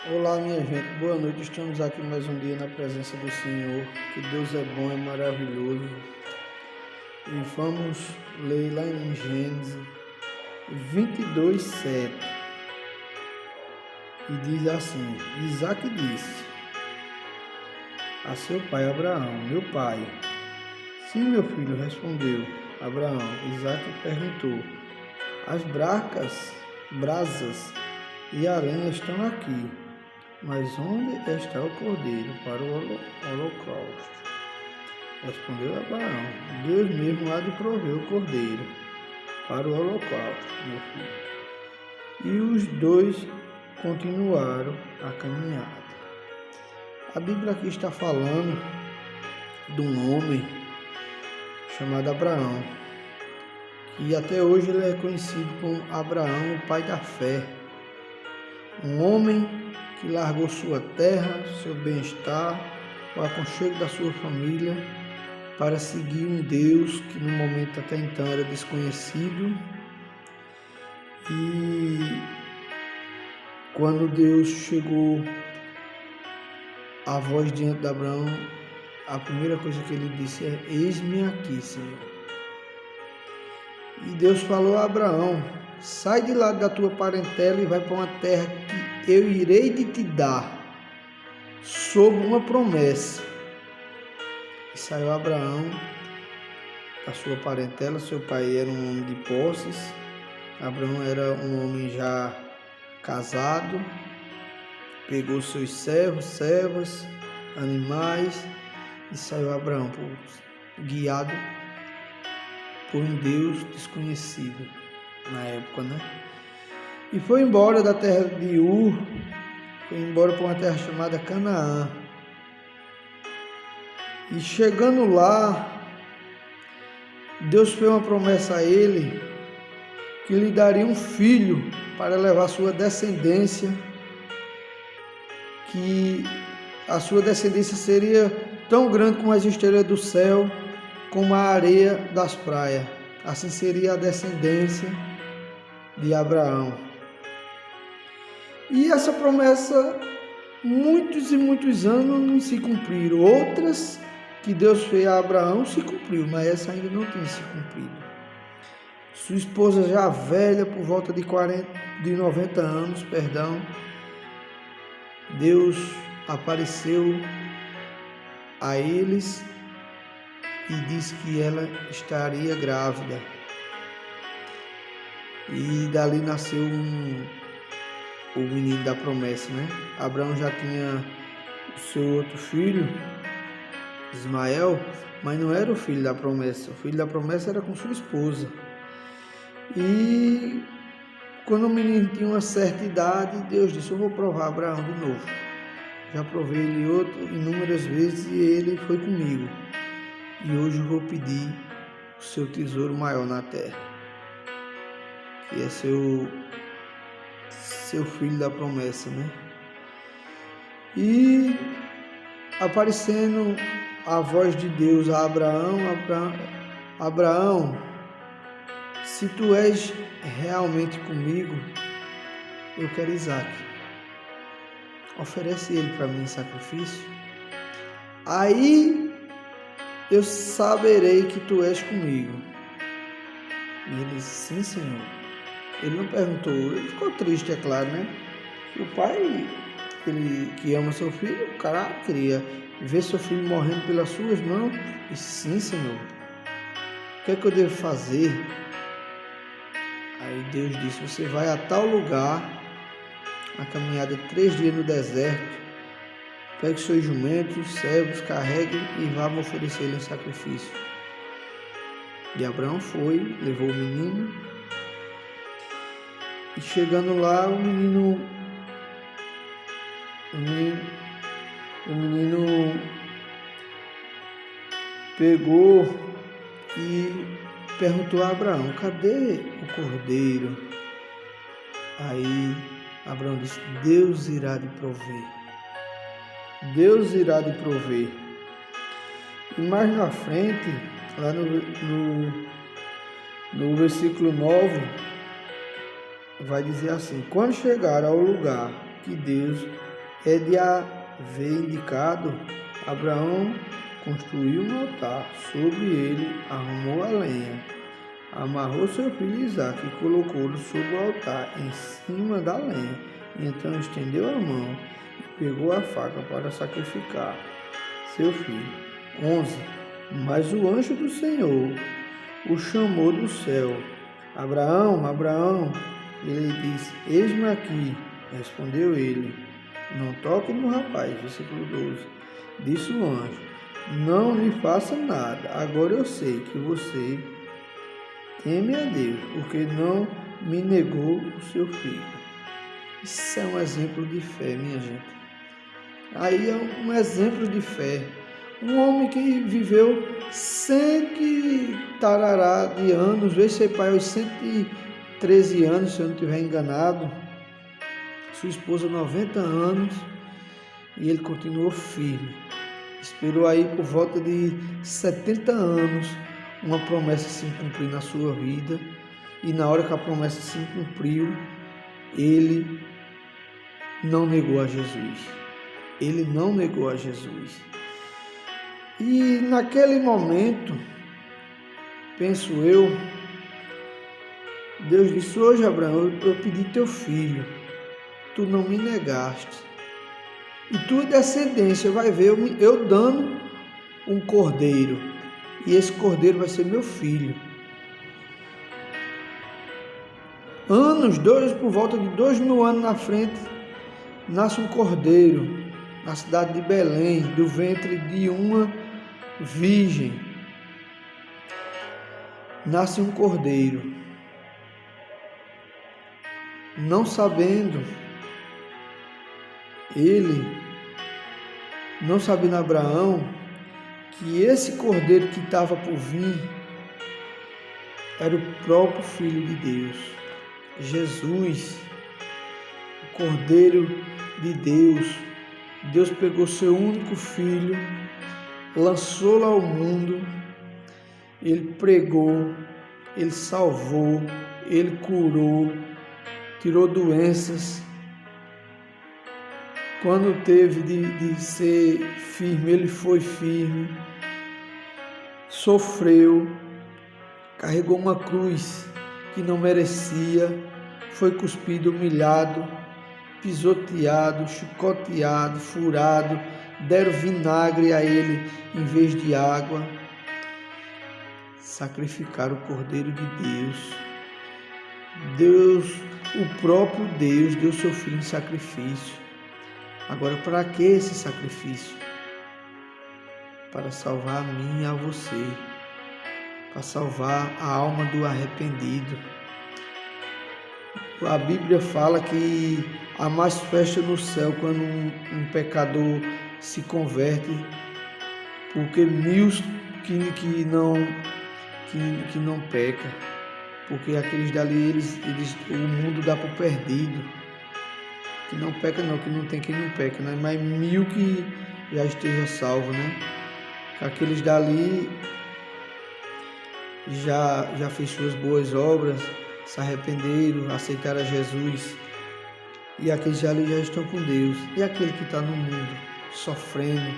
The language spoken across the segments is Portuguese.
Olá, minha gente, boa noite. Estamos aqui mais um dia na presença do Senhor. Que Deus é bom, é maravilhoso. E vamos ler lá em Gênesis 22:7. E diz assim: Isaac disse a seu pai Abraão: Meu pai. Sim, meu filho, respondeu Abraão. Isaac perguntou: As brasas e a lenha estão aqui, mas onde está o cordeiro para o holocausto? Respondeu Abraão: Deus mesmo há de prover o cordeiro para o holocausto, meu filho. E os dois continuaram a caminhada. A Bíblia aqui está falando de um homem chamado Abraão, que até hoje ele é conhecido como Abraão, o pai da fé. Um homem que largou sua terra, seu bem-estar, o aconchego da sua família, para seguir um Deus que no momento até então era desconhecido. E quando Deus chegou a voz diante de Abraão, a primeira coisa que ele disse é: Eis-me aqui, Senhor. E Deus falou a Abraão: Sai de lá da tua parentela e vai para uma terra que eu irei de te dar, sob uma promessa. E saiu Abraão da sua parentela. Seu pai era um homem de posses. Abraão era um homem já casado. Pegou seus servos, servas, animais e saiu Abraão, guiado por um Deus desconhecido na época, né? E foi embora da terra de Ur, foi embora para uma terra chamada Canaã. E chegando lá, Deus fez uma promessa a ele que lhe daria um filho para levar sua descendência, que a sua descendência seria tão grande como as estrelas do céu, como a areia das praias. Assim seria a descendência de Abraão. E essa promessa, muitos e muitos anos não se cumpriram. Outras que Deus fez a Abraão se cumpriu, mas essa ainda não tinha se cumprido. Sua esposa já velha, por volta de 90 anos, Deus apareceu a eles e disse que ela estaria grávida. E dali nasceu o menino da promessa, né? Abraão já tinha o seu outro filho, Ismael, mas não era o filho da promessa. O filho da promessa era com sua esposa. E quando o menino tinha uma certa idade, Deus disse: Eu vou provar Abraão de novo. Já provei ele inúmeras vezes e ele foi comigo. E hoje eu vou pedir o seu tesouro maior na terra, que é seu filho da promessa, né? E aparecendo a voz de Deus a Abraão, se tu és realmente comigo, eu quero Isaac. Oferece ele para mim em sacrifício. Aí eu saberei que tu és comigo. E ele disse: Sim, Senhor. Ele não perguntou, ele ficou triste, é claro, né? O pai, ele que ama seu filho, o cara queria ver seu filho morrendo pelas suas mãos. E sim, Senhor. O que é que eu devo fazer? Aí Deus disse: Você vai a tal lugar, uma caminhada de 3 dias no deserto, pegue seus jumentos, servos, carregue e vá me oferecer ele em sacrifício. E Abraão foi, levou o menino, e chegando lá, o menino pegou e perguntou a Abraão: Cadê o cordeiro? Aí Abraão disse: Deus irá de prover. Deus irá de prover. E mais na frente, lá no versículo 9, vai dizer assim: Quando chegar ao lugar que Deus é de haver indicado, Abraão construiu um altar, sobre ele arrumou a lenha, amarrou seu filho Isaque e colocou-o sobre o altar, em cima da lenha. E então estendeu a mão e pegou a faca para sacrificar seu filho. 11. Mas o anjo do Senhor o chamou do céu. Abraão, Abraão. Ele disse, eis-me aqui. Respondeu ele, não toque no rapaz. Versículo 12. Disse o anjo, não lhe faça nada. Agora eu sei que você teme a Deus, porque não me negou o seu filho. Isso é um exemplo de fé, minha gente. Aí é um exemplo de fé. Um homem que viveu 100 tarará de anos, veio ser pai aos 113 anos, se eu não estiver enganado. Sua esposa 90 anos e ele continuou firme. Esperou aí por volta de 70 anos uma promessa se cumprir na sua vida. E na hora que a promessa se cumpriu, ele não negou a Jesus. Ele não negou a Jesus. E naquele momento, penso eu, Deus disse, hoje Abraão, eu pedi teu filho, tu não me negaste. E tua descendência vai ver eu dando um cordeiro. E esse cordeiro vai ser meu filho. Por volta de 2000 anos na frente, nasce um cordeiro na cidade de Belém, do ventre de uma virgem. Nasce um cordeiro. Não sabendo Abraão, que esse cordeiro que estava por vir era o próprio Filho de Deus, Jesus, o Cordeiro de Deus. Deus pegou seu único filho, lançou-lo ao mundo, ele pregou, ele salvou, ele curou, tirou doenças. Quando teve de ser firme, ele foi firme, sofreu, carregou uma cruz que não merecia, foi cuspido, humilhado, pisoteado, chicoteado, furado, deram vinagre a ele em vez de água, sacrificaram o Cordeiro de Deus. O próprio Deus deu seu filho em sacrifício. Agora, para que esse sacrifício? Para salvar a mim e a você, para salvar a alma do arrependido. A Bíblia fala que há mais festa no céu quando um pecador se converte, porque 1000 que não peca, porque aqueles dali, o mundo dá por perdido. Que não peca não, que não tem quem não peca, né? Mas 1000 que já esteja salvo, né? Aqueles dali já fez suas boas obras, se arrependeram, aceitaram a Jesus, e aqueles ali já estão com Deus. E aquele que está no mundo sofrendo,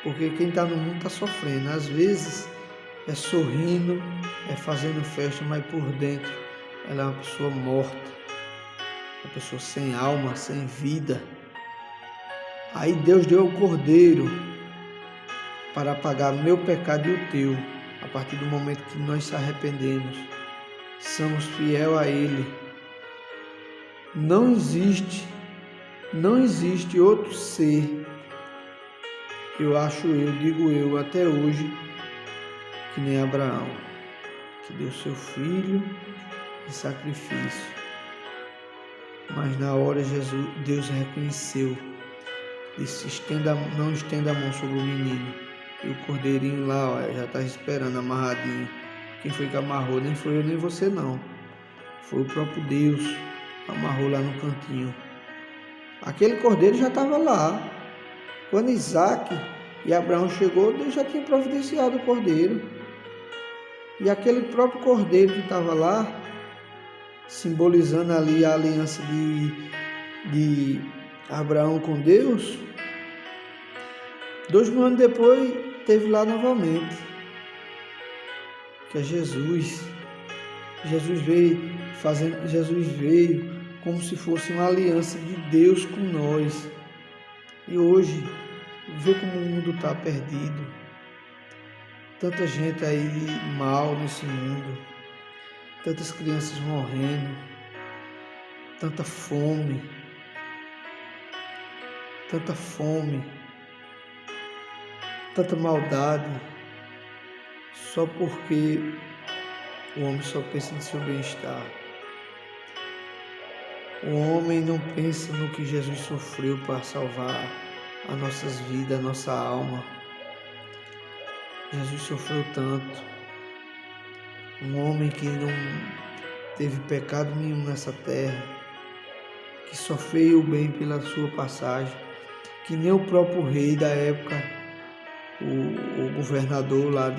porque quem está no mundo está sofrendo, às vezes é sorrindo, é fazendo festa, mas por dentro ela é uma pessoa morta, uma pessoa sem alma, sem vida. Aí Deus deu o Cordeiro para pagar meu pecado e o teu. A partir do momento que nós se arrependemos, somos fiel a Ele. Não existe outro ser, digo eu até hoje, que nem Abraão, que deu seu filho em sacrifício. Mas na hora Deus reconheceu, disse, não estenda a mão sobre o menino. E o cordeirinho lá, ó, já está esperando amarradinho. Quem foi que amarrou? Nem foi eu nem você não. Foi o próprio Deus. Amarrou lá no cantinho. Aquele cordeiro já estava lá. Quando Isaque e Abraão chegou, Deus já tinha providenciado o cordeiro. E aquele próprio cordeiro que estava lá, simbolizando ali a aliança de Abraão com Deus, 2000 anos depois, teve lá novamente, que é Jesus. Jesus veio como se fosse uma aliança de Deus com nós. E hoje, vê como o mundo está perdido. Tanta gente aí mal nesse mundo, tantas crianças morrendo, tanta fome, tanta maldade, só porque o homem só pensa no seu bem-estar. O homem não pensa no que Jesus sofreu para salvar as nossas vidas, a nossa alma. Jesus sofreu tanto. Um homem que não teve pecado nenhum nessa terra, que só fez o bem pela sua passagem, que nem o próprio rei da época, o governador lá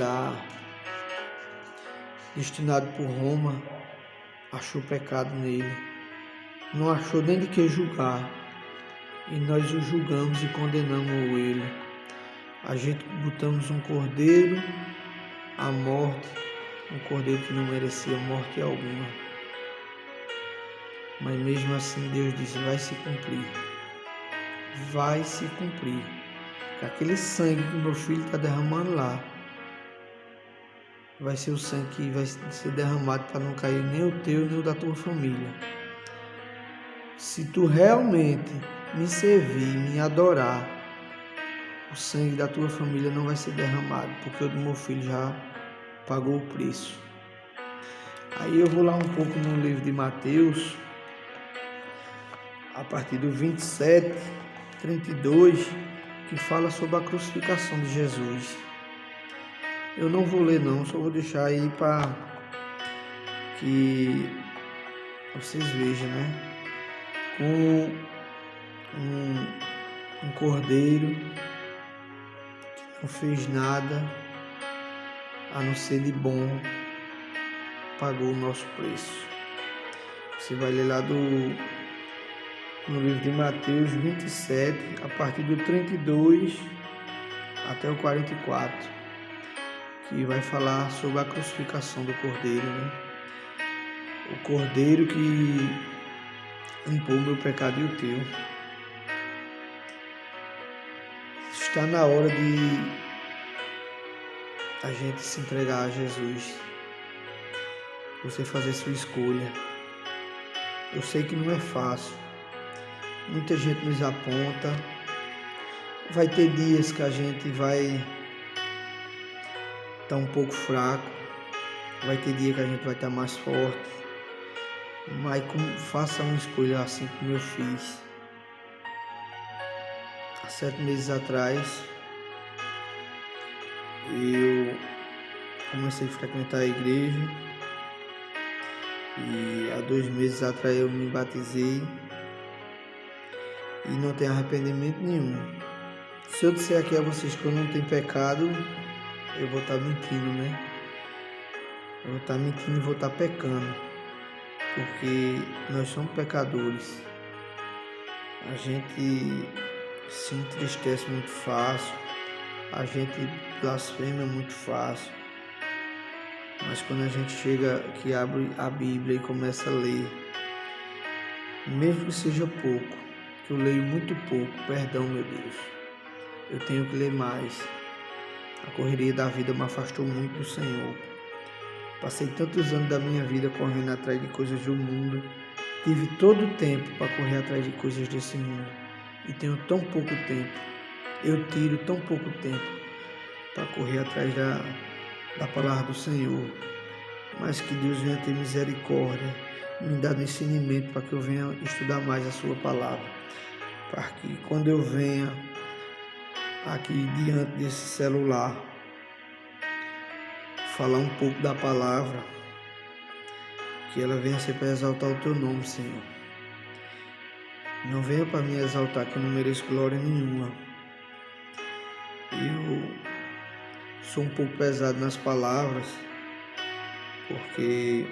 destinado por Roma, achou pecado nele. Não achou nem de que julgar. E nós o julgamos e condenamos ele. A gente botamos um cordeiro à morte, um cordeiro que não merecia morte alguma. Mas mesmo assim Deus disse, vai se cumprir. Vai se cumprir. Que aquele sangue que o meu filho está derramando lá, vai ser o sangue que vai ser derramado para não cair nem o teu, nem o da tua família. Se tu realmente me servir, me adorar, o sangue da tua família não vai ser derramado, porque o do meu filho já pagou o preço. Aí eu vou lá um pouco no livro de Mateus, a partir do 27, 32, que fala sobre a crucificação de Jesus. Eu não vou ler não, só vou deixar aí para que vocês vejam, né? Com um cordeiro que não fez nada a não ser de bom, pagou o nosso preço. Você vai ler lá no livro de Mateus 27, a partir do 32 até o 44, que vai falar sobre a crucificação do cordeiro, né? O cordeiro que limpou o meu pecado e o teu. Está na hora de a gente se entregar a Jesus. Você fazer sua escolha. Eu sei que não é fácil. Muita gente nos aponta. Vai ter dias que a gente vai estar um pouco fraco. Vai ter dia que a gente vai estar mais forte. Mas faça uma escolha assim como eu fiz. Há 7 meses atrás, eu comecei a frequentar a igreja. E há 2 meses atrás eu me batizei. E não tenho arrependimento nenhum. Se eu disser aqui a vocês que eu não tenho pecado, eu vou estar mentindo, né? Eu vou estar mentindo e vou estar pecando. Porque nós somos pecadores. A gente se entristece muito fácil. A gente blasfema muito fácil. Mas quando a gente chega, que abre a Bíblia e começa a ler, mesmo que seja pouco, que eu leio muito pouco, perdão, meu Deus, eu tenho que ler mais. A correria da vida me afastou muito do Senhor. Passei tantos anos da minha vida correndo atrás de coisas do mundo. Tive todo o tempo para correr atrás de coisas desse mundo. E tenho tão pouco tempo. Eu tiro tão pouco tempo para correr atrás da palavra do Senhor. Mas que Deus venha ter misericórdia, me dar discernimento para que eu venha estudar mais a sua palavra. Para que quando eu venha aqui diante desse celular, falar um pouco da palavra, que ela venha ser para exaltar o teu nome, Senhor. Não venha para me exaltar, que eu não mereço glória nenhuma. Eu sou um pouco pesado nas palavras, porque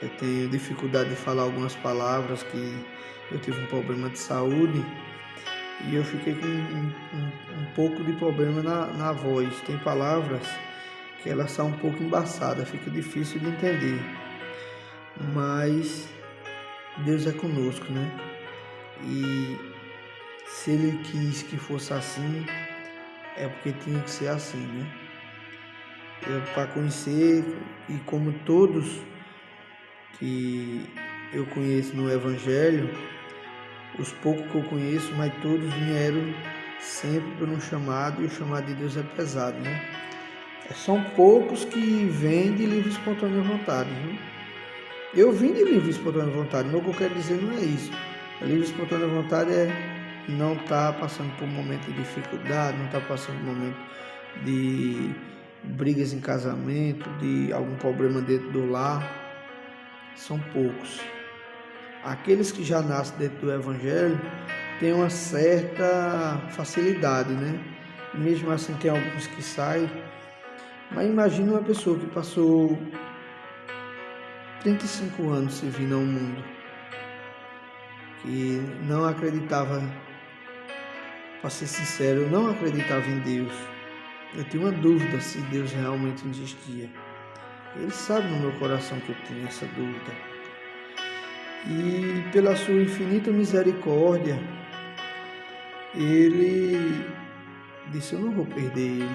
Eu tenho dificuldade de falar algumas palavras, que eu tive um problema de saúde e eu fiquei com um pouco de problema na voz. Tem palavras que elas são um pouco embaçadas, fica difícil de entender. Mas Deus é conosco, né? E se Ele quis que fosse assim, é porque tinha que ser assim, né? Para conhecer, e como todos que eu conheço no Evangelho, os poucos que eu conheço, mas todos vieram sempre por um chamado, e o chamado de Deus é pesado, né? São poucos que vêm de livre e espontânea vontade, viu? Eu vim de livre e espontânea vontade, mas o que eu quero dizer não é isso. A livre e espontânea vontade é não estar passando por um momento de dificuldade, não estar passando por um momento de brigas em casamento, de algum problema dentro do lar. São poucos. Aqueles que já nascem dentro do Evangelho têm uma certa facilidade, né? E mesmo assim tem alguns que saem. Mas imagina uma pessoa que passou 35 anos servindo ao mundo, que não acreditava, para ser sincero, eu não acreditava em Deus. Eu tinha uma dúvida se Deus realmente existia. Ele sabe no meu coração que eu tinha essa dúvida. E pela sua infinita misericórdia, Ele disse: eu não vou perder ele.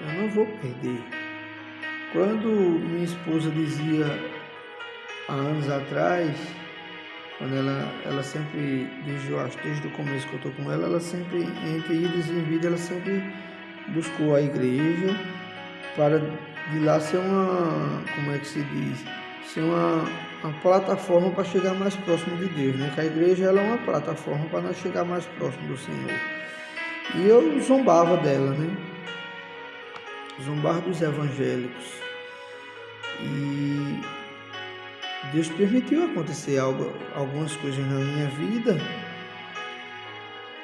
Eu não vou perder. Quando minha esposa dizia, há anos atrás, quando ela sempre, desde o começo que eu estou com ela sempre, entre idas e vindas, ela sempre buscou a igreja para de lá ser uma, como é que se diz, ser uma plataforma para chegar mais próximo de Deus, né? Que a igreja ela é uma plataforma para nós chegar mais próximo do Senhor. E eu zombava dela, né? Zombar dos evangélicos. E Deus permitiu acontecer algumas coisas na minha vida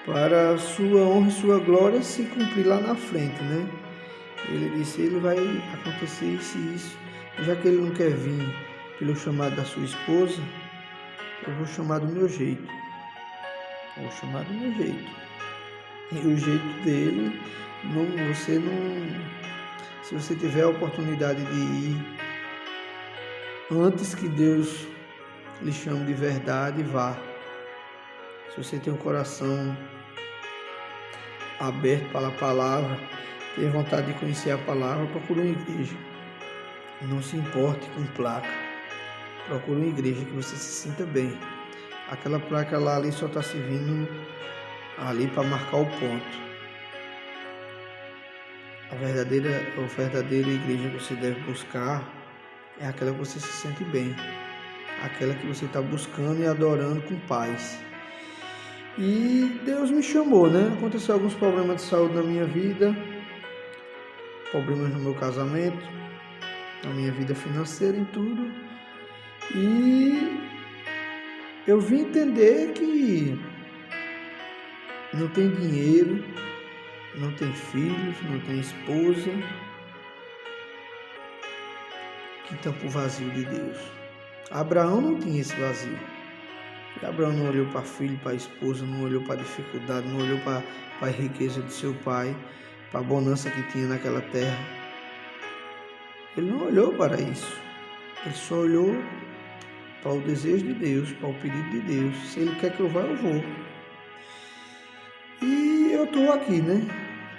para a sua honra e sua glória se cumprir lá na frente, né? Ele disse: ele vai acontecer isso e isso. Já que ele não quer vir pelo chamado da sua esposa, eu vou chamar do meu jeito. Vou chamar do meu jeito. E o jeito dele, se você tiver a oportunidade de ir antes que Deus lhe chame de verdade, vá. Se você tem o coração aberto para a palavra, tem vontade de conhecer a palavra, procure uma igreja. Não se importe com placa. Procure uma igreja que você se sinta bem. Aquela placa lá ali só está servindo ali para marcar o ponto. A verdadeira igreja que você deve buscar é aquela que você se sente bem. Aquela que você está buscando e adorando com paz. E Deus me chamou, né? Aconteceu alguns problemas de saúde na minha vida, problemas no meu casamento, na minha vida financeira, em tudo. E eu vim entender que não tem dinheiro, não tem filhos, não tem esposa que tampa o vazio de Deus. Abraão não tinha esse vazio. Abraão não olhou para filho, para esposa, não olhou para a dificuldade, não olhou para a riqueza de seu pai, para a bonança que tinha naquela terra. Ele não olhou para isso. Ele só olhou para o desejo de Deus, para o pedido de Deus. Se Ele quer que eu vá, eu vou. E eu estou aqui, né?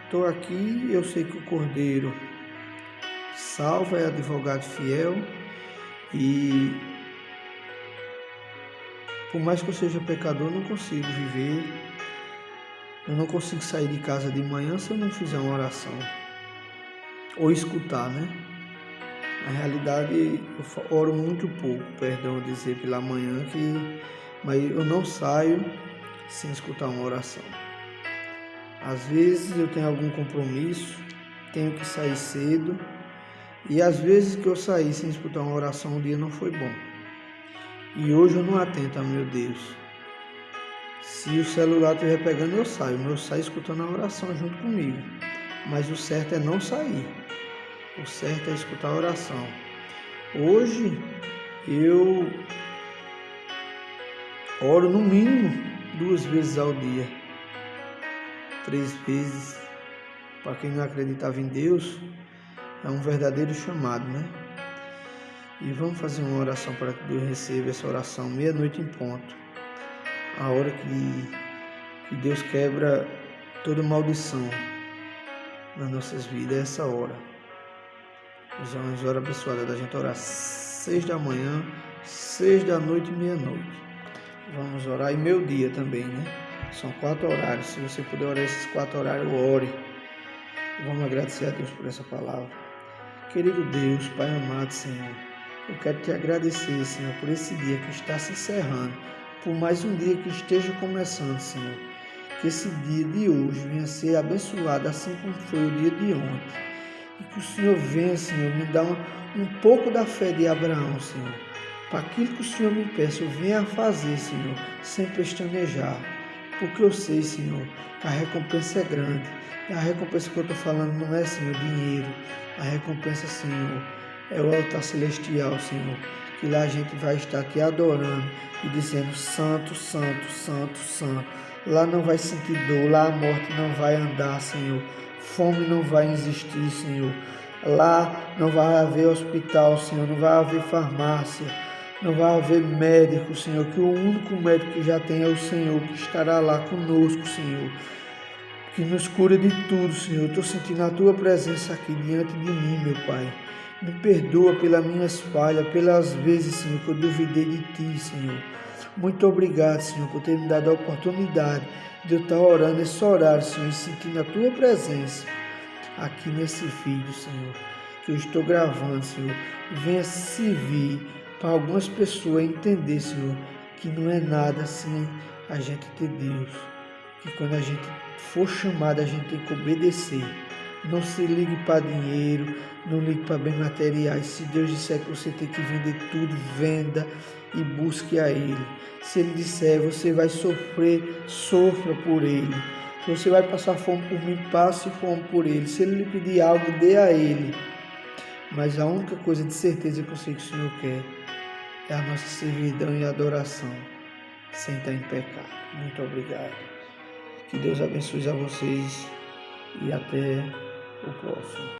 Estou aqui, eu sei que o Cordeiro salva, é advogado fiel. E por mais que eu seja pecador, eu não consigo viver. Eu não consigo sair de casa de manhã se eu não fizer uma oração. Ou escutar, né? Na realidade, eu oro muito pouco, perdão dizer pela manhã, mas eu não saio sem escutar uma oração. Às vezes eu tenho algum compromisso, tenho que sair cedo, e às vezes que eu saí sem escutar uma oração, o dia não foi bom. E hoje eu não atento a meu Deus. Se o celular estiver pegando, eu saio escutando a oração junto comigo. Mas o certo é não sair. O certo é escutar a oração. Hoje eu oro no mínimo 2 vezes ao dia, 3 vezes. Para quem não acreditava em Deus, é um verdadeiro chamado, né? E vamos fazer uma oração para que Deus receba essa oração, meia-noite em ponto. A hora que Deus quebra toda maldição nas nossas vidas, é essa hora. Mas é uma hora abençoada da gente orar 6 da manhã, 6 da noite e meia-noite. Vamos orar e meio-dia também, né? São 4 horários. Se você puder orar esses 4 horários, ore. Vamos agradecer a Deus por essa palavra. Querido Deus, Pai amado, Senhor, eu quero te agradecer, Senhor, por esse dia que está se encerrando, por mais um dia que esteja começando, Senhor. Que esse dia de hoje venha ser abençoado, assim como foi o dia de ontem. E que o Senhor venha, Senhor, me dar um pouco da fé de Abraão, Senhor. Para aquilo que o Senhor me peça, eu venha a fazer, Senhor, sem pestanejar. Porque eu sei, Senhor, que a recompensa é grande. E a recompensa que eu estou falando não é, Senhor, dinheiro. A recompensa, Senhor, é o altar celestial, Senhor. Que lá a gente vai estar te adorando e dizendo santo, santo, santo, santo. Lá não vai sentir dor, lá a morte não vai andar, Senhor. Fome não vai existir, Senhor. Lá não vai haver hospital, Senhor. Não vai haver farmácia. Não vai haver médico, Senhor. Que o único médico que já tem é o Senhor, que estará lá conosco, Senhor. Que nos cura de tudo, Senhor. Estou sentindo a Tua presença aqui diante de mim, meu Pai. Me perdoa pelas minhas falhas, pelas vezes, Senhor, que eu duvidei de Ti, Senhor. Muito obrigado, Senhor, por ter me dado a oportunidade de eu estar orando esse horário, Senhor, e sentindo a Tua presença aqui nesse vídeo, Senhor, que eu estou gravando, Senhor. Venha servir para algumas pessoas entender, Senhor, que não é nada assim a gente ter Deus. Que quando a gente for chamado, a gente tem que obedecer. Não se ligue para dinheiro, não ligue para bens materiais. Se Deus disser que você tem que vender tudo, venda e busque a Ele. Se Ele disser você vai sofrer, sofra por Ele. Se você vai passar fome por mim, passe fome por Ele. Se Ele lhe pedir algo, dê a Ele. Mas a única coisa de certeza que eu sei que o Senhor quer é a nossa servidão e adoração, sem estar em pecado. Muito obrigado. Que Deus abençoe a vocês e até o próximo.